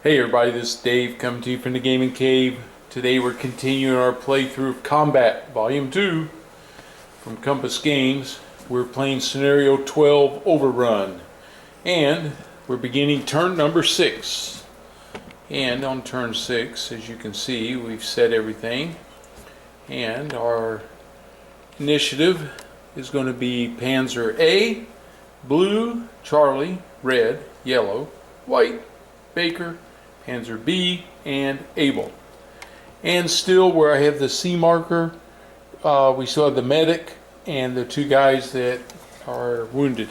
Hey everybody, this is Dave coming to you from the Gaming Cave. Today we're continuing our playthrough of Combat Volume 2 from Compass Games. We're playing Scenario 12 Overrun. And we're beginning turn number 6. And on turn 6, as you can see, we've set everything. And our initiative is going to be Panzer A, blue, Charlie, red, yellow, white, Baker, Panzer B, and Abel. And still, where I have the C marker, we still have the medic and the two guys that are wounded.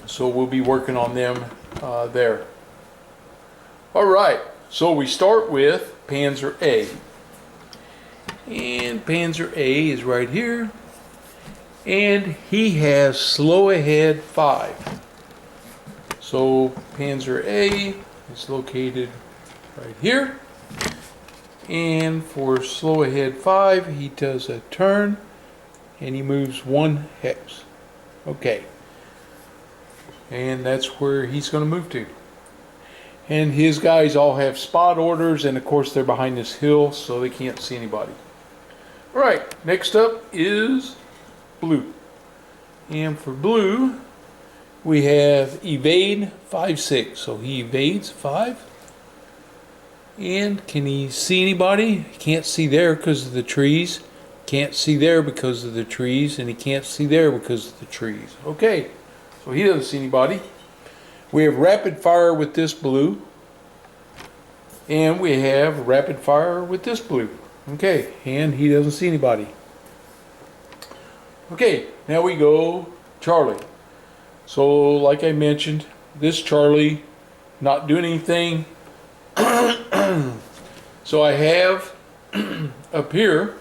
So we'll be working on them there. Alright, so we start with Panzer A. And Panzer A is right here. And he has slow ahead 5. So Panzer A is located right here, and for slow ahead 5 he does a turn and he moves 1 hex. Okay, and that's where he's going to move to. And his guys all have spot orders, and of course they're behind this hill so they can't see anybody. Alright, next up is blue. And for blue we have evade 5-6, so he evades 5. And can he see anybody? He can't see there because of the trees. Can't see there because of the trees, and he can't see there because of the trees. Okay, so he doesn't see anybody. We have rapid fire with this blue, and we have rapid fire with this blue. Okay, and he doesn't see anybody. Okay, now we go Charlie. So, like I mentioned, this Charlie not doing anything. So I have up here,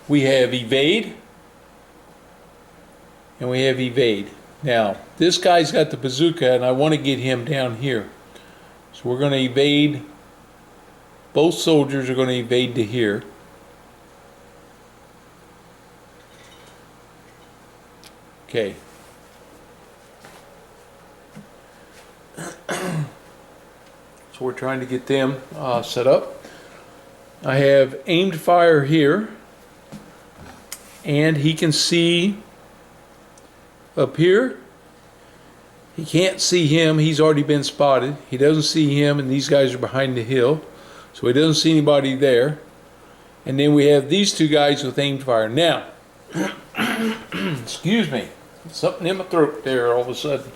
we have evade, and we have evade. Now, this guy's got the bazooka, and I want to get him down here. So we're going to evade. Both soldiers are going to evade to here. Okay. So we're trying to get them set up. I have aimed fire here, and he can see up here. He can't see him. He's already been spotted. He doesn't see him, and these guys are behind the hill, so he doesn't see anybody there. And then we have these two guys with aimed fire. Now, excuse me, something in my throat there all of a sudden.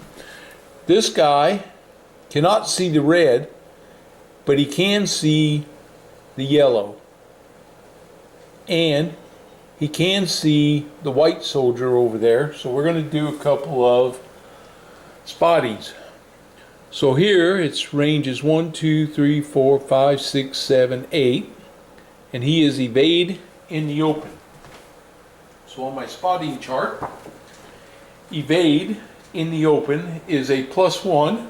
This guy cannot see the red, but he can see the yellow. And he can see the white soldier over there. So we're going to do a couple of spottings. So here its range is 1, 2, 3, 4, 5, 6, 7, 8. And he is evade in the open. So on my spotting chart, evade in the open is a +1,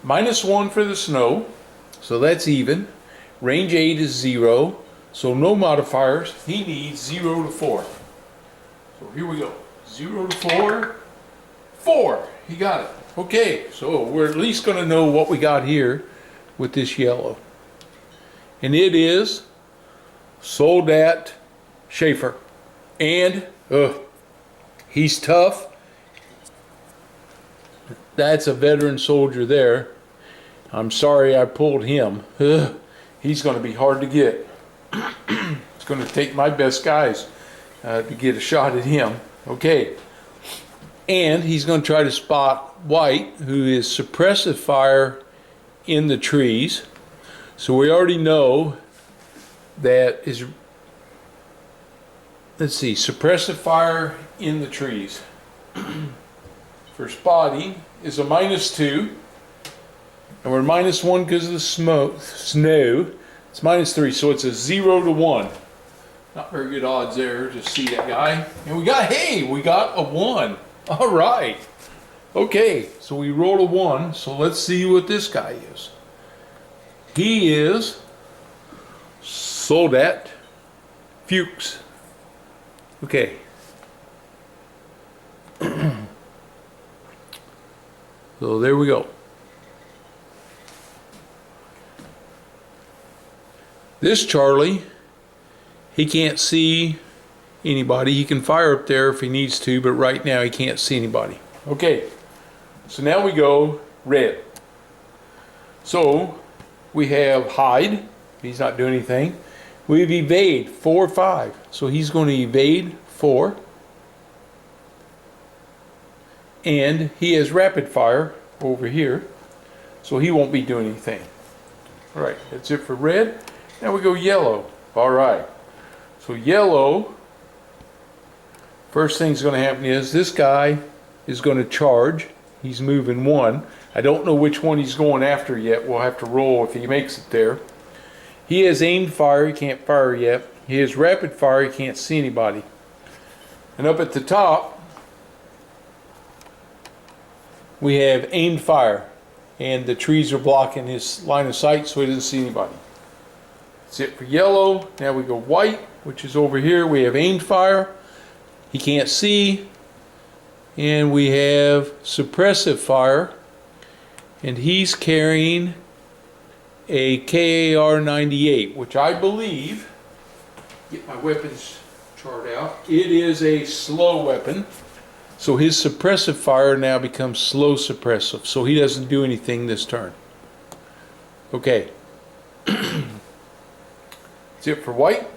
-1 for the snow, so that's even. Range 8 is 0, so no modifiers. He needs 0 to 4. So here we go. 0 to 4. 4. He got it. Okay, so we're at least going to know what we got here with this yellow. And it is Soldat Schaefer. And he's tough. That's a veteran soldier there. I'm sorry I pulled him. He's going to be hard to get. It's going to take my best guys to get a shot at him. Okay. And he's going to try to spot white, who is suppressive fire in the trees. So we already know that is, let's see, suppressive fire in the trees. For spotting is a -2, and we're -1 because of the snow. It's -3, so it's a 0 to 1. Not very good odds there to see that guy. And we got, hey, we got a 1. All right. Okay, so we rolled a 1. So let's see what this guy is. He is Soldat Fuchs. Okay. So there we go. This Charlie, he can't see anybody. He can fire up there if he needs to, but right now he can't see anybody. Okay, so now we go red. So we have hide. He's not doing anything. We have evade 4, 5. So he's going to evade 4. And he has rapid fire over here. So he won't be doing anything. All right, that's it for red. Now we go yellow. All right. So yellow, first thing's going to happen is this guy is going to charge. He's moving 1. I don't know which one he's going after yet. We'll have to roll if he makes it there. He has aimed fire. He can't fire yet. He has rapid fire. He can't see anybody. And up at the top, we have aimed fire. And the trees are blocking his line of sight so he doesn't see anybody. That's it for yellow. Now we go white, which is over here. We have aimed fire. He can't see. And we have suppressive fire. And he's carrying a KAR 98, which I believe, get my weapons chart out, it is a slow weapon. So his suppressive fire now becomes slow suppressive. So he doesn't do anything this turn. Okay. That's it for white.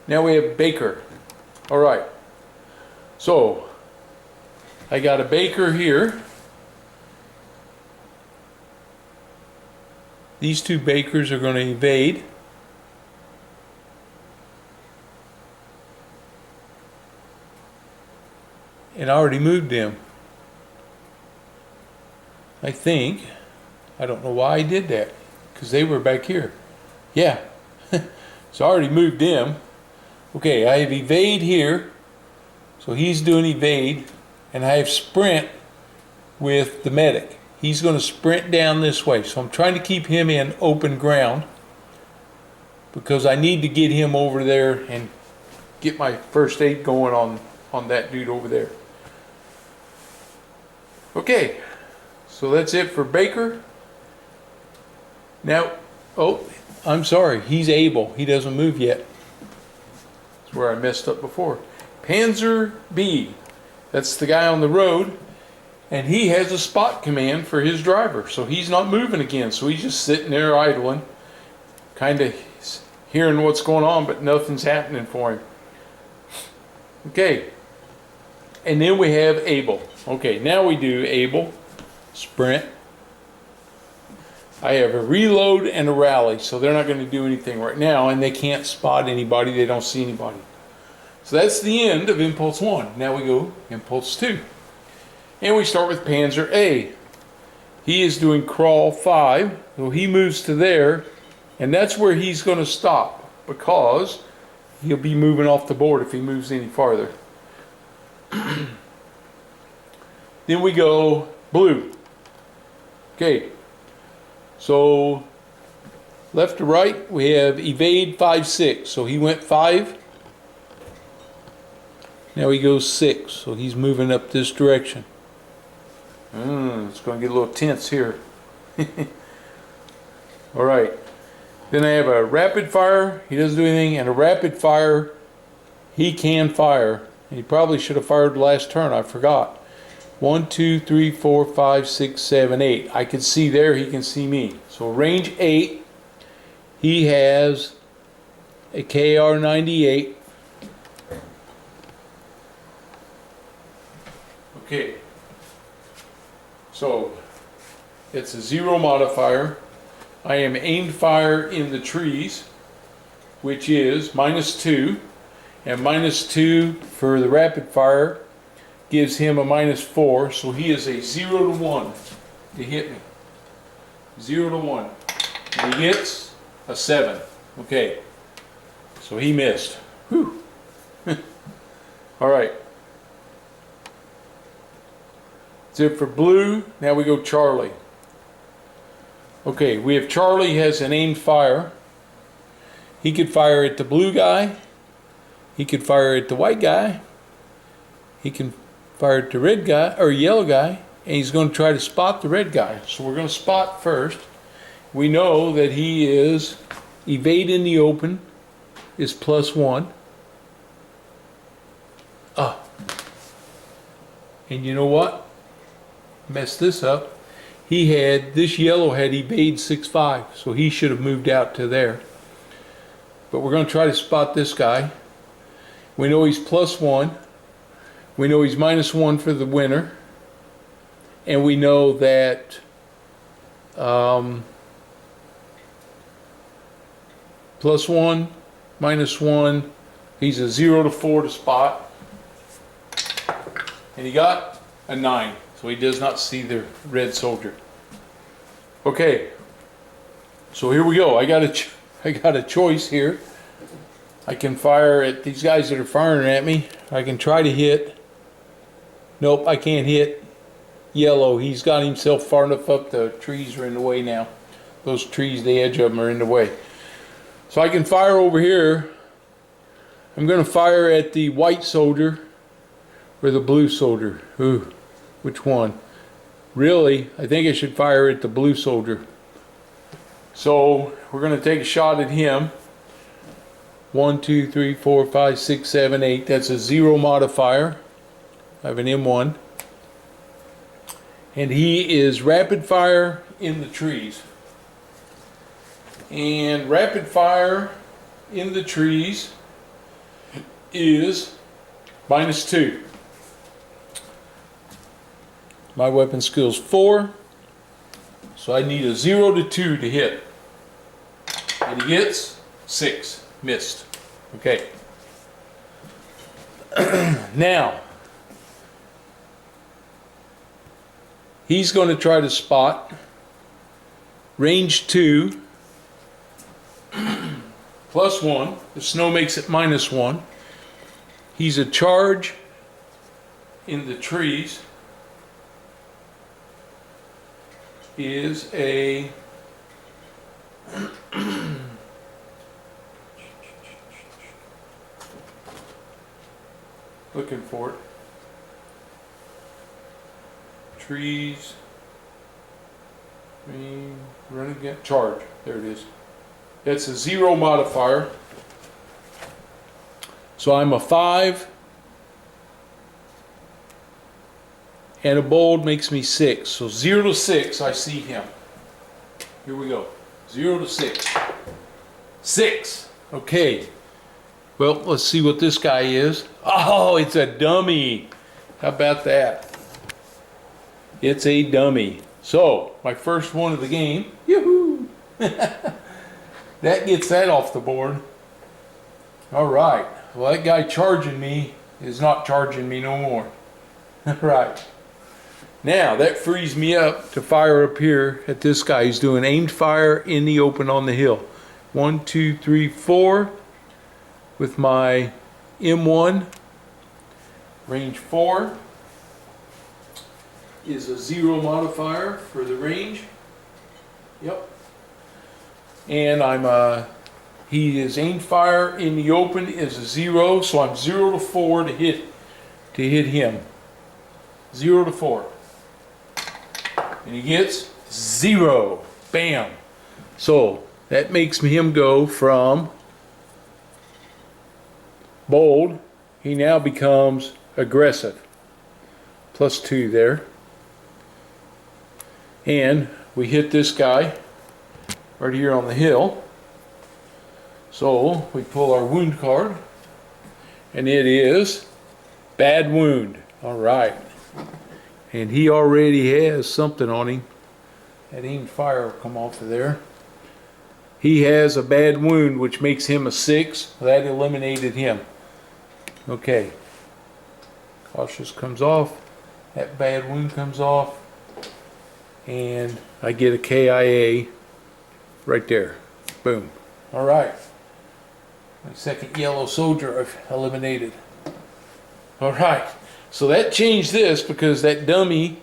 Now we have Baker. All right. So I got a Baker here. These two Bakers are going to evade. And I already moved them. I think. I don't know why I did that. Because they were back here. Yeah. So I already moved them. Okay, I have evade here. So he's doing evade. And I have sprint with the medic. He's going to sprint down this way. So I'm trying to keep him in open ground. Because I need to get him over there and get my first aid going on that dude over there. Okay, so that's it for Baker. Now, oh, I'm sorry, he's able. He doesn't move yet. That's where I messed up before. Panzer B, that's the guy on the road, and he has a spot command for his driver, so he's not moving again. So he's just sitting there idling, kind of hearing what's going on, but nothing's happening for him. Okay, and then we have Able. Okay, now we do Able, sprint. I have a reload and a rally, so they're not going to do anything right now, and they can't spot anybody. They don't see anybody. So that's the end of Impulse 1. Now we go Impulse 2. And we start with Panzer A. He is doing Crawl 5, so he moves to there, and that's where he's going to stop, because he'll be moving off the board if he moves any farther. Then we go blue. Okay, so left to right we have evade 5, 6. So he went 5. Now he goes 6. So he's moving up this direction. It's going to get a little tense here. All right. Then I have a rapid fire. He doesn't do anything, and a rapid fire. He can fire. He probably should have fired last turn. I forgot. 1, 2, 3, 4, 5, 6, 7, 8. I can see there. He can see me. So range 8. He has a KR 98. Okay. So it's a 0 modifier. I am aimed fire in the trees, which is -2. And -2 for the rapid fire gives him a -4, so he is a 0 to 1 to hit me. 0 to 1. And he hits a 7. Okay, so he missed. Whew. All right. That's it for blue. Now we go Charlie. Okay, we have Charlie has an aimed fire. He could fire at the blue guy. He could fire at the white guy. He can fire at the red guy or yellow guy, and he's going to try to spot the red guy. So we're going to spot first. We know that he is Evade in the open is +1. And you know what? Messed this up. This yellow had evade 6-5, so he should have moved out to there. But we're going to try to spot this guy. We know he's +1. We know he's -1 for the winner. And we know that +1, -1, he's a 0 to 4 to spot. And he got a 9, so he does not see the red soldier. Okay, so here we go. I got a choice here. I can fire at these guys that are firing at me. I can try to hit. Nope, I can't hit yellow. He's got himself far enough up. The trees are in the way now. Those trees, the edge of them are in the way. So I can fire over here. I'm going to fire at the white soldier or the blue soldier. Ooh, which one? Really, I think I should fire at the blue soldier. So we're going to take a shot at him. 1, 2, 3, 4, 5, 6, 7, 8. That's a 0 modifier. I have an M1. And he is rapid fire in the trees. And rapid fire in the trees is -2. My weapon skill's 4, so I need a 0 to 2 to hit. And he hits 6, missed. Okay. Now, he's going to try to spot range 2, +1. The snow makes it -1. He's a charge in the trees. Is a looking for it. Trees. Run again. Charge. There it is. That's a 0 modifier. So I'm a 5. And a bold makes me 6. So 0 to 6, I see him. Here we go. 0 to 6. 6. Okay. Well, let's see what this guy is. Oh, it's a dummy. How about that? It's a dummy. So, my first one of the game. Yoo-hoo! That gets that off the board. All right. Well, that guy charging me is not charging me no more. All right. Now, that frees me up to fire up here at this guy. He's doing aimed fire in the open on the hill. 1, 2, 3, 4 with my M1. Range 4 is a 0 modifier for the range. Yep. And he is aimed fire in the open is a 0, so I'm 0 to 4 to hit him. 0 to 4. And he gets 0. Bam. So that makes him go from bold. He now becomes aggressive. +2 there. And we hit this guy right here on the hill. So we pull our wound card. And it is bad wound. All right. And he already has something on him. That aimed fire will come off of there. He has a bad wound, which makes him a 6. That eliminated him. Okay. Cautious comes off. That bad wound comes off. And I get a KIA right there. Boom. All right. My second yellow soldier I've eliminated. All right. So that changed this because that dummy,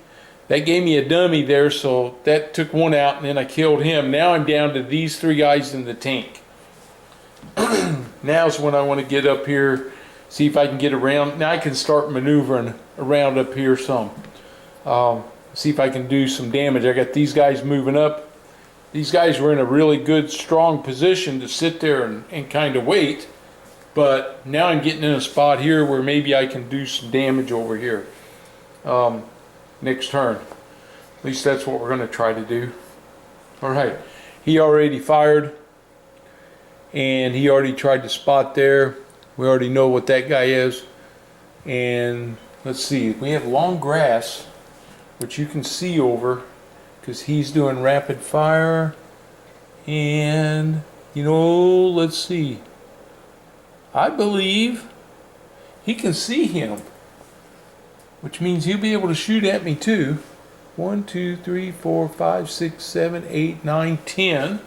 that gave me a dummy there, so that took one out and then I killed him. Now I'm down to these 3 guys in the tank. Now's when I want to get up here, see if I can get around. Now I can start maneuvering around up here some. See if I can do some damage. I got these guys moving up these guys were in a really good, strong position to sit there and kind of wait. But now I'm getting in a spot here where maybe I can do some damage over here next turn. At least that's what we're going to try to do. Alright, he already fired, and he already tried to spot there. We already know what that guy is. And let's see, we have long grass, which you can see over, because he's doing rapid fire. And, you know, let's see. I believe he can see him, which means he'll be able to shoot at me too. 1, 2, 3, 4, 5, 6, 7, 8, 9, 10.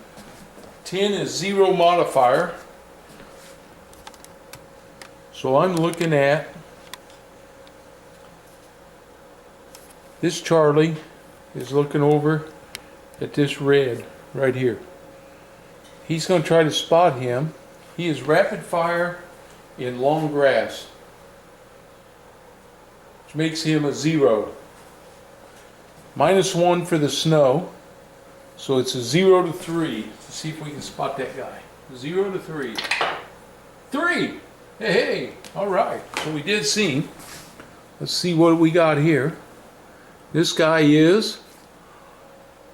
10 is 0 modifier. So I'm looking at this. Charlie is looking over at this red right here. He's going to try to spot him. He is rapid fire in long grass, which makes him a 0. -1 for the snow, so it's a 0 to 3. Let's see if we can spot that guy. 0 to 3. 3! Hey, hey! Alright, so we did see him. Let's see what we got here. This guy is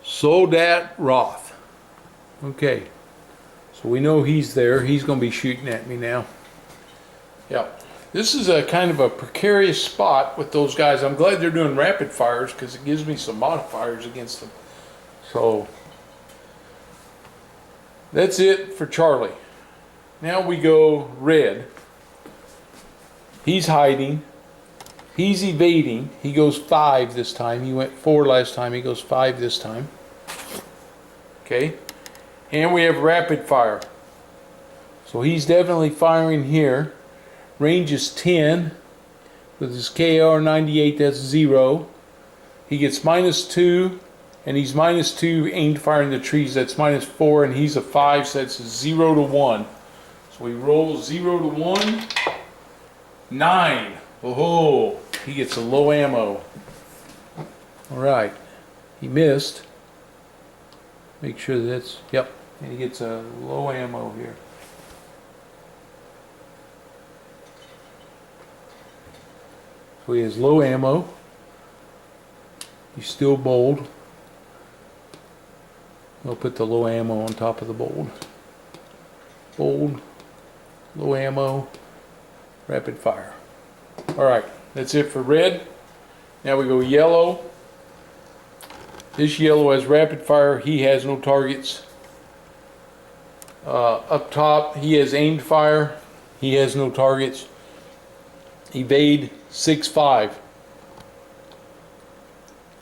Soldat Roth. Okay. So we know he's there. He's going to be shooting at me now. Yep. This is a kind of a precarious spot with those guys. I'm glad they're doing rapid fires because it gives me some modifiers against them. So that's it for Charlie. Now we go red. He's hiding. He's evading. He goes 5 this time. He went 4 last time. He goes 5 this time. Okay. And we have rapid fire. So he's definitely firing here. Range is 10. With his KR98, that's 0. He gets -2, and he's -2 aimed firing the trees. That's -4, and he's a 5, so that's a 0 to 1. So we roll 0 to 1. 9. Oh, he gets a low ammo. Alright. He missed. Make sure that's, yep. And he gets a low ammo here. So he has low ammo. He's still bold. I'll put the low ammo on top of the bold. Bold, low ammo, rapid fire. Alright, that's it for red. Now we go yellow. This yellow has rapid fire. He has no targets. Up top, he has aimed fire. He has no targets. Evade 6-5.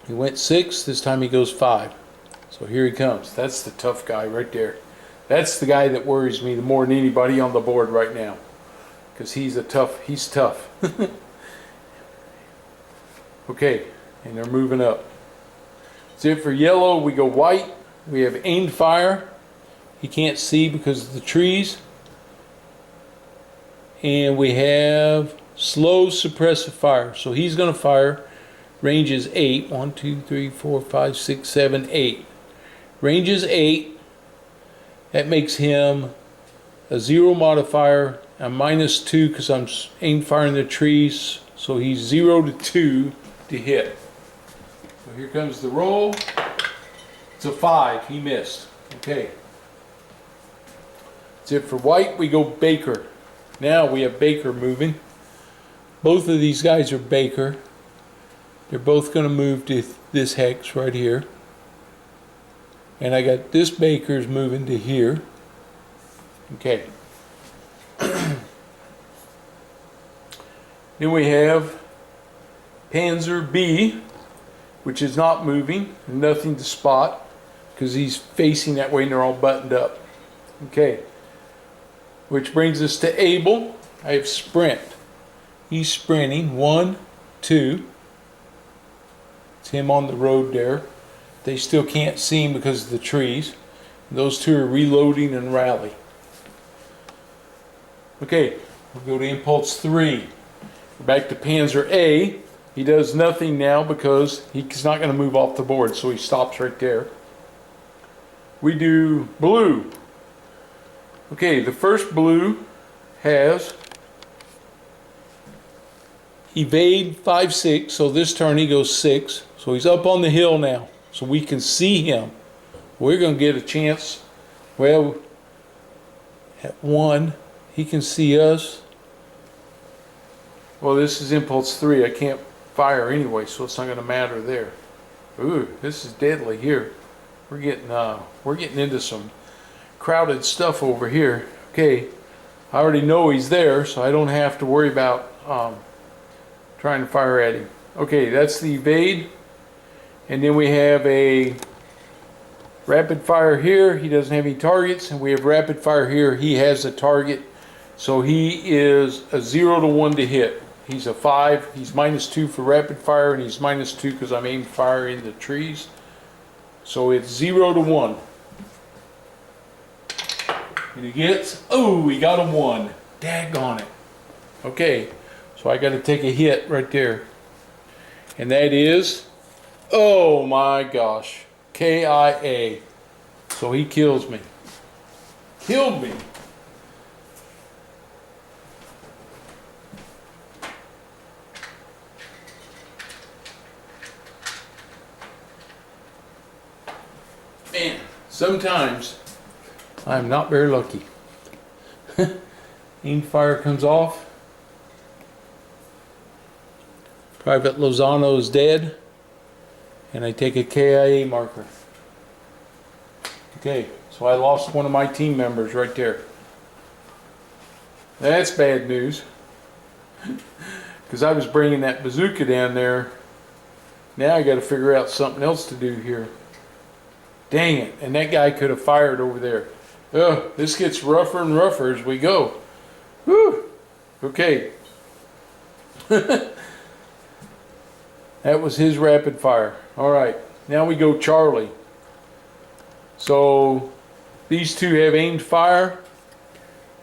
He went 6. This time he goes 5. So here he comes. That's the tough guy right there. That's the guy that worries me the more than anybody on the board right now, because he's tough. Okay, and they're moving up. That's it for yellow. We go white. We have aimed fire. He can't see because of the trees. And we have slow suppressive fire. So he's going to fire. Range is 8. 1, 2, 3, 4, 5, 6, 7, 8. Range is 8. That makes him a 0 modifier. I'm -2 because I'm aim firing the trees. So he's 0 to 2 to hit. So here comes the roll. It's a 5. He missed. Okay. That's it for white. We go Baker. Now we have Baker moving. Both of these guys are Baker. They're both going to move to this hex right here. And I got this Baker's moving to here. Okay. Then we have Panzer B, which is not moving. Nothing to spot because he's facing that way and they're all buttoned up. Okay. Which brings us to Abel. I have Sprint. He's sprinting. 1, 2. It's him on the road there. They still can't see him because of the trees. Those two are reloading and rally. Okay, we'll go to Impulse 3. We're back to Panzer A. He does nothing now because he's not going to move off the board, so he stops right there. we do blue. Okay, the first blue has evade 5-6, so this turn he goes 6. So he's up on the hill now, so we can see him. We're going to get a chance. Well, at 1, he can see us. Well, this is impulse 3. I can't fire anyway, so it's not going to matter there. Ooh, this is deadly here. We're getting into some crowded stuff over here. Okay, I already know he's there, so I don't have to worry about trying to fire at him. Okay, that's the evade. And then we have a rapid fire here. He doesn't have any targets. And we have rapid fire here. He has a target. So he is a 0 to 1 to hit. He's a 5. He's -2 for rapid fire, and he's -2 because I'm aiming fire in the trees. So it's 0 to 1. And he gets, oh, he got a 1. Daggone it. Okay, so I got to take a hit right there. And that is, oh my gosh, KIA. So he kills me. Killed me. Man, sometimes I'm not very lucky. Aim fire comes off. Private Lozano is dead. And I take a KIA marker. Okay, so I lost one of my team members right there. That's bad news. Because I was bringing that bazooka down there. Now I got to figure out something else to do here. Dang it, and that guy could have fired over there. Ugh, this gets rougher and rougher as we go. Whew. Okay. That was his rapid fire. All right, now we go Charlie. So these two have aimed fire.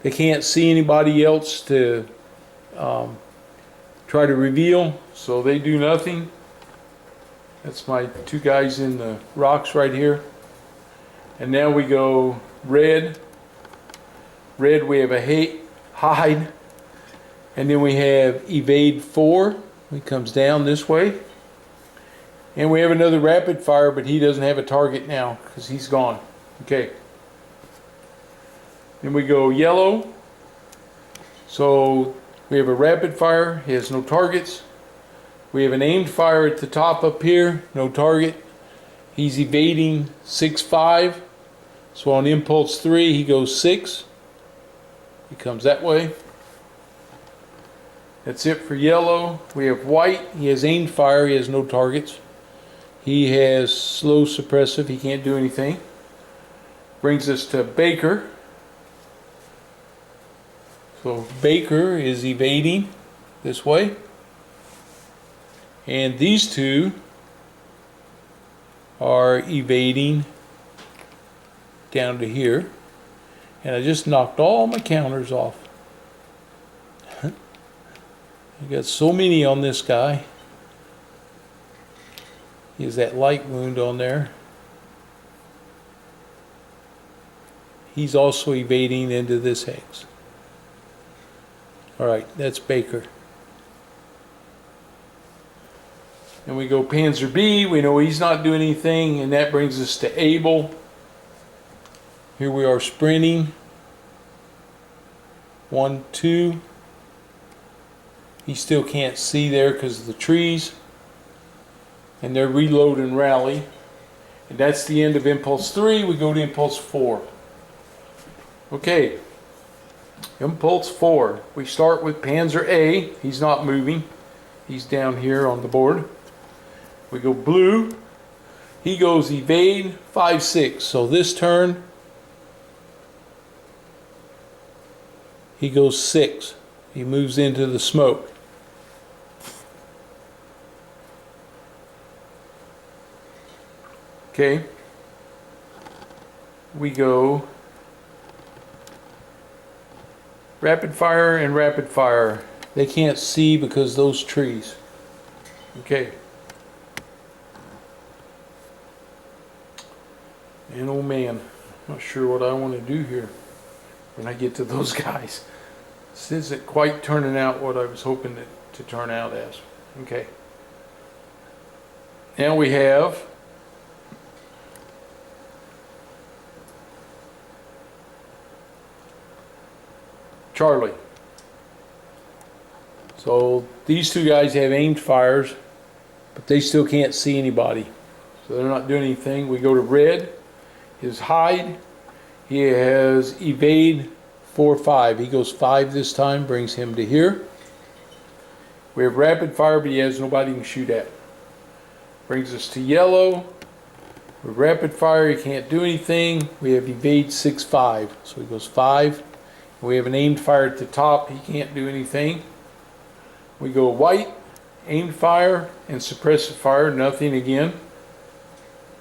They can't see anybody else to try to reveal, so they do nothing. That's my two guys in the rocks right here. And now we go red. Red, we have a hide. And then we have evade 4. He comes down this way. And we have another rapid fire, but he doesn't have a target now because he's gone. Okay. Then we go yellow. So we have a rapid fire. He has no targets. We have an aimed fire at the top up here. No target. He's evading 6-5. So on impulse 3, he goes 6. He comes that way. That's it for yellow. We have white. He has aimed fire. He has no targets. He has slow suppressive. He can't do anything. Brings us to Baker. So Baker is evading this way. And these two are evading down to here. And I just knocked all my counters off. I got so many on this guy. He has that light wound on there. He's also evading into this hex. Alright, that's Baker. And we go Panzer B. We know he's not doing anything, and that brings us to Abel. Here we are sprinting. 1, 2. He still can't see there because of the trees. And they're reload and rally. And that's the end of impulse 3. We go to impulse 4. Okay. Impulse 4. We start with Panzer A. He's not moving. He's down here on the board. We go blue. He goes evade 5-6. So this turn, he goes 6. He moves into the smoke. Okay. We go rapid fire and rapid fire. They can't see because those trees. Okay. And oh man, not sure what I want to do here when I get to those guys. This isn't quite turning out what I was hoping it to turn out as. Okay. Now we have Charlie. So these two guys have aimed fires, but they still can't see anybody. So they're not doing anything. We go to red, his hide. He has evade 4-5. He goes 5 this time, brings him to here. We have rapid fire, but he has nobody he can shoot at. Brings us to yellow. With rapid fire, he can't do anything. We have evade 6-5. So he goes 5. We have an aimed fire at the top. He can't do anything. We go white, aimed fire, and suppressive fire. Nothing again.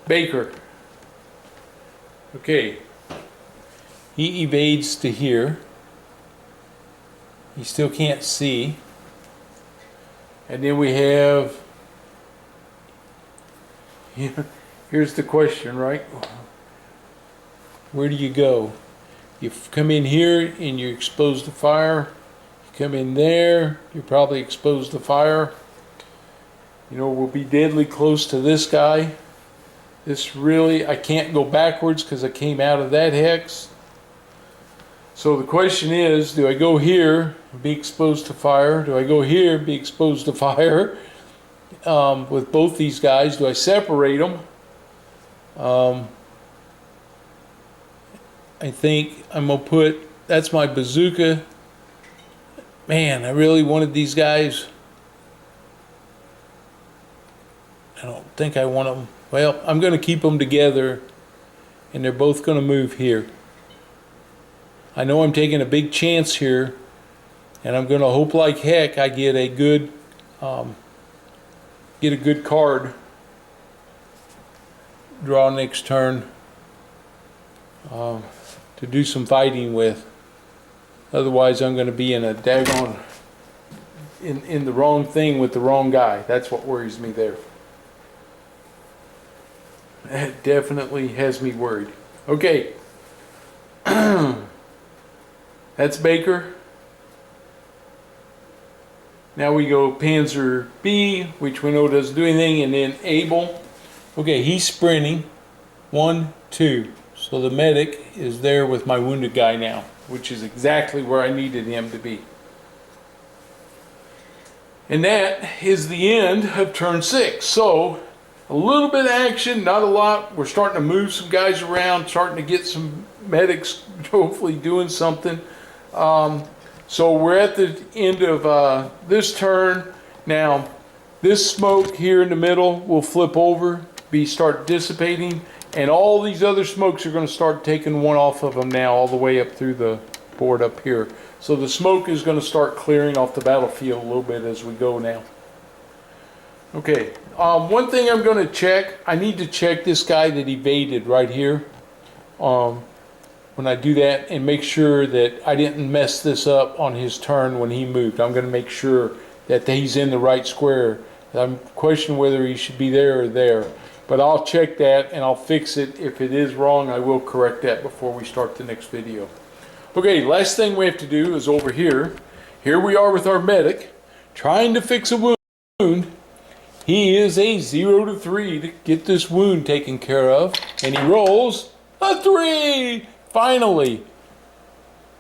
Baker. Okay. He evades to here. He still can't see. And then we have, here's the question, right? Where do you go? You come in here and you're exposed to fire. You come in there, you're probably exposed to fire. You know, we'll be deadly close to this guy. This really, I can't go backwards because I came out of that hex. So the question is, do I go here and be exposed to fire? Do I go here and be exposed to fire? With both these guys, do I separate them? I think I'm going to put, that's my bazooka. Man, I really wanted these guys. I don't think I want them. Well, I'm going to keep them together, and they're both going to move here. I know I'm taking a big chance here, and I'm going to hope like heck I get a good card. Draw next turn to do some fighting with. Otherwise, I'm going to be in a daggone in the wrong thing with the wrong guy. That's what worries me there. It definitely has me worried. Okay. That's Baker. Now we go Panzer B, which we know doesn't do anything, and then Abel. Okay, he's sprinting. 1, 2. So the medic is there with my wounded guy now, which is exactly where I needed him to be. And that is the end of turn 6. So a little bit of action, not a lot. We're starting to move some guys around, starting to get some medics hopefully doing something. So we're at the end of this turn. Now, this smoke here in the middle will flip over, start dissipating, and all these other smokes are going to start taking one off of them now, all the way up through the board up here. So the smoke is going to start clearing off the battlefield a little bit as we go now. Okay, one thing I'm going to check, I need to check this guy that evaded right here. When I do that, and make sure that I didn't mess this up on his turn when he moved. I'm going to make sure that he's in the right square. I'm questioning whether he should be there or there. But I'll check that and I'll fix it. If it is wrong, I will correct that before we start the next video. Okay, last thing we have to do is over here. Here we are with our medic, trying to fix a wound. He is a 0 to 3 to get this wound taken care of. And he rolls a 3! Finally,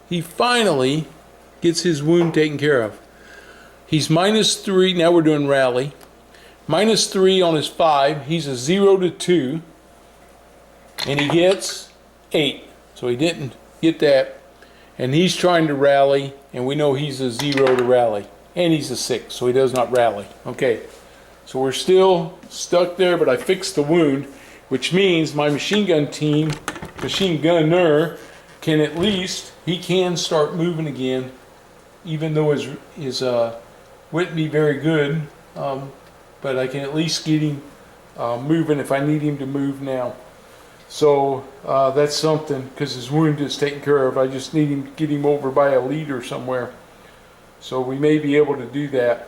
he finally gets his wound taken care of. He's -3, now we're doing rally. -3 on his 5, he's a 0 to 2. And he gets 8, so he didn't get that. And he's trying to rally, and we know he's a 0 to rally. And he's a 6, so he does not rally. Okay, so we're still stuck there, but I fixed the wound, which means my machine gun team, machine gunner, can at least, he can start moving again, even though his wouldn't be very good, but I can at least get him moving if I need him to move now. So that's something, because his wound is taken care of. I just need him to get him over by a leader somewhere. So we may be able to do that.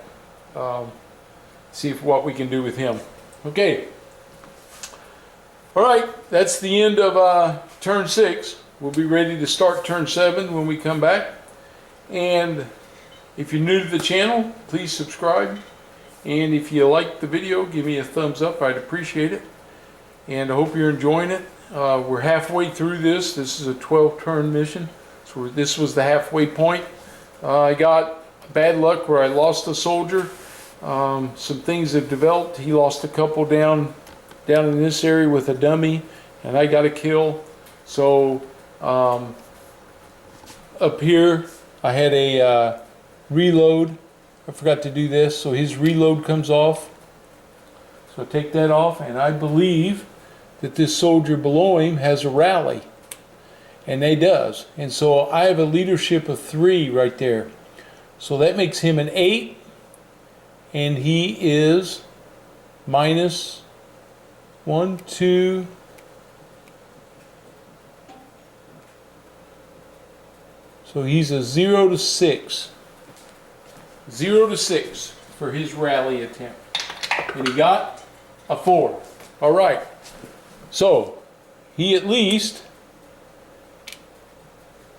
See what we can do with him. Okay. All right, that's the end of turn 6. We'll be ready to start turn 7 when we come back. And if you're new to the channel, please subscribe. And if you like the video, give me a thumbs up. I'd appreciate it. And I hope you're enjoying it. We're halfway through this. This is a 12-turn mission. So this was the halfway point. I got bad luck where I lost a soldier. Some things have developed. He lost a couple down in this area with a dummy, and I got a kill. So up here I had a reload. I forgot to do this, so his reload comes off. So take that off, and I believe that this soldier below him has a rally, and he does. And so I have a leadership of 3 right there. So that makes him an 8, and he is minus 1, 2, so he's a 0 to 6. 0 to 6 for his rally attempt. And he got a 4. All right. So he at least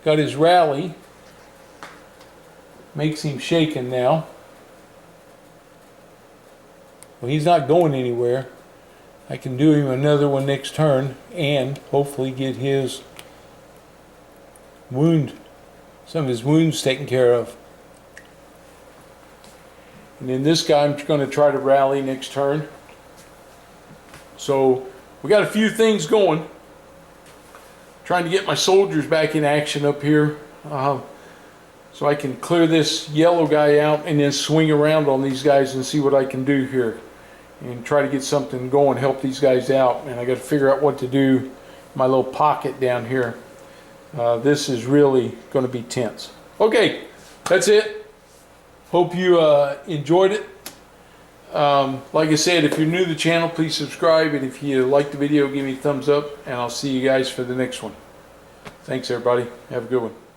got his rally. Makes him shaken now. Well, he's not going anywhere. I can do him another one next turn and hopefully get his wound, some of his wounds taken care of. And then this guy I'm going to try to rally next turn. So we got a few things going. Trying to get my soldiers back in action up here. So I can clear this yellow guy out and then swing around on these guys and see what I can do here. And try to get something going, help these guys out. And I got to figure out what to do in my little pocket down here. This is really going to be tense. Okay, that's it. Hope you enjoyed it. Like I said, if you're new to the channel, please subscribe. And if you like the video, give me a thumbs up. And I'll see you guys for the next one. Thanks, everybody. Have a good one.